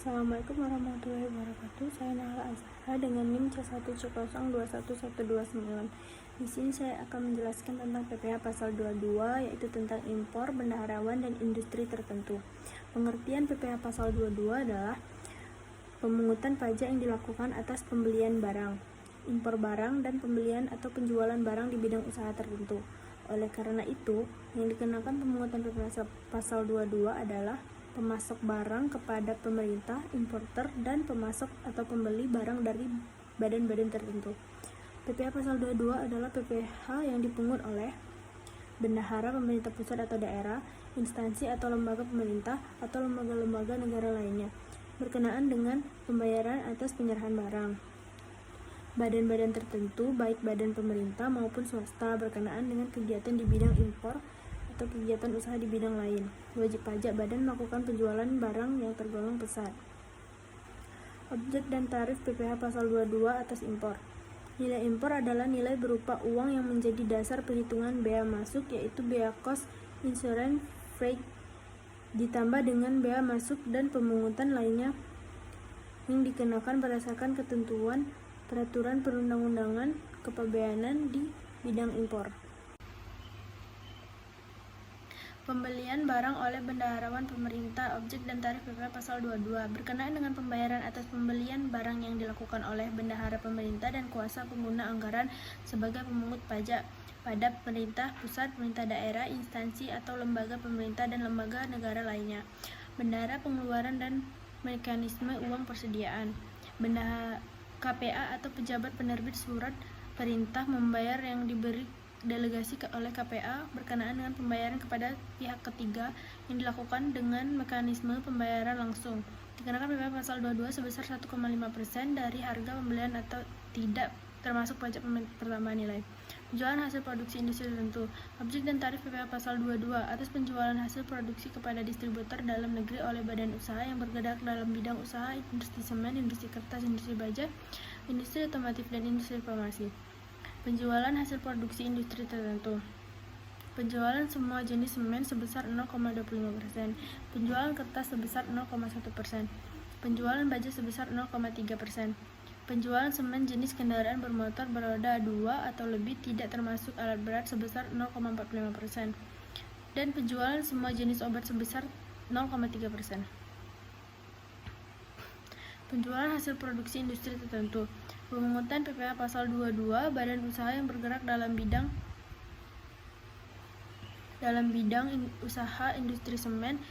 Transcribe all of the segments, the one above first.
Assalamualaikum warahmatullahi wabarakatuh. Saya Nahla Azhara dengan NIM C1C021129. Di sini saya akan menjelaskan tentang PPh pasal 22, yaitu tentang impor, bendaharawan, dan industri tertentu. Pengertian PPh pasal 22 adalah pemungutan pajak yang dilakukan atas pembelian barang, impor barang, dan pembelian atau penjualan barang di bidang usaha tertentu. Oleh karena itu, yang dikenakan pemungutan PPh pasal 22 adalah pemasok barang kepada pemerintah, importer, dan pemasok atau pembeli barang dari badan-badan tertentu. PPh pasal 22 adalah PPh yang dipungut oleh bendahara pemerintah pusat atau daerah, instansi atau lembaga pemerintah, atau lembaga-lembaga negara lainnya, berkenaan dengan pembayaran atas penyerahan barang. Badan-badan tertentu, baik badan pemerintah maupun swasta, berkenaan dengan kegiatan di bidang impor atau kegiatan usaha di bidang lain. Wajib pajak badan melakukan penjualan barang yang tergolong besar. Objek dan tarif PPh pasal 22 atas impor. Nilai impor adalah nilai berupa uang yang menjadi dasar perhitungan bea masuk, yaitu bea kos, insurans, freight, ditambah dengan bea masuk dan pemungutan lainnya yang dikenakan berdasarkan ketentuan peraturan perundang-undangan kepabeanan di bidang impor. Pembelian barang oleh bendaharawan pemerintah. Objek dan tarif PPh pasal 22 berkenaan dengan pembayaran atas pembelian barang yang dilakukan oleh bendahara pemerintah dan kuasa pengguna anggaran sebagai pemungut pajak pada pemerintah pusat, pemerintah daerah, instansi atau lembaga pemerintah dan lembaga negara lainnya. Bendahara pengeluaran dan mekanisme uang persediaan. Bendahara KPA atau pejabat penerbit surat perintah membayar yang diberi delegasi oleh KPA berkenaan dengan pembayaran kepada pihak ketiga yang dilakukan dengan mekanisme pembayaran langsung. Dikenakan PPh pasal 22 sebesar 1,5% dari harga pembelian atau tidak termasuk pajak pertambahan nilai. Penjualan hasil produksi industri tertentu. Objek dan tarif PPh pasal 22 atas penjualan hasil produksi kepada distributor dalam negeri oleh badan usaha yang bergerak dalam bidang usaha industri semen, industri kertas, industri baja, industri otomotif, dan industri farmasi. Penjualan hasil produksi industri tertentu. Penjualan semua jenis semen sebesar 0,25%, penjualan kertas sebesar 0,1%, penjualan baja sebesar 0,3%, penjualan semen jenis kendaraan bermotor beroda 2 atau lebih tidak termasuk alat berat sebesar 0,45%, dan penjualan semua jenis obat sebesar 0,3%. Penjualan hasil produksi industri tertentu. Pemungutan PPh pasal 22 badan usaha yang bergerak dalam bidang usaha industri semen,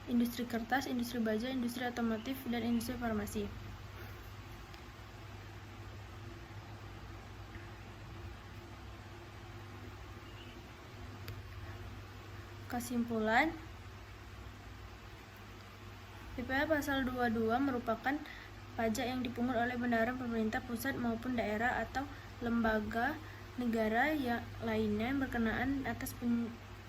industri kertas, industri baja, industri otomotif, dan industri farmasi. Kesimpulan, PPh pasal 22 merupakan pajak yang dipungut oleh bendahara pemerintah pusat maupun daerah atau lembaga negara yang lainnya berkenaan atas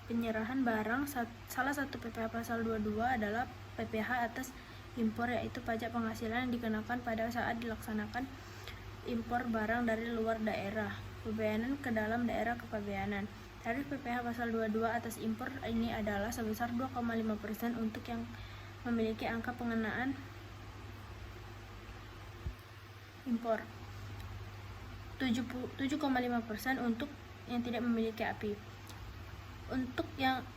penyerahan barang. Salah satu PPh pasal 22 adalah PPh atas impor, yaitu pajak penghasilan yang dikenakan pada saat dilaksanakan impor barang dari luar daerah, pabeanan ke dalam daerah kepabeanan. Tarif PPh pasal 22 atas impor ini adalah sebesar 2,5% untuk yang memiliki angka pengenaan impor, 7,5% untuk yang tidak memiliki API. Untuk yang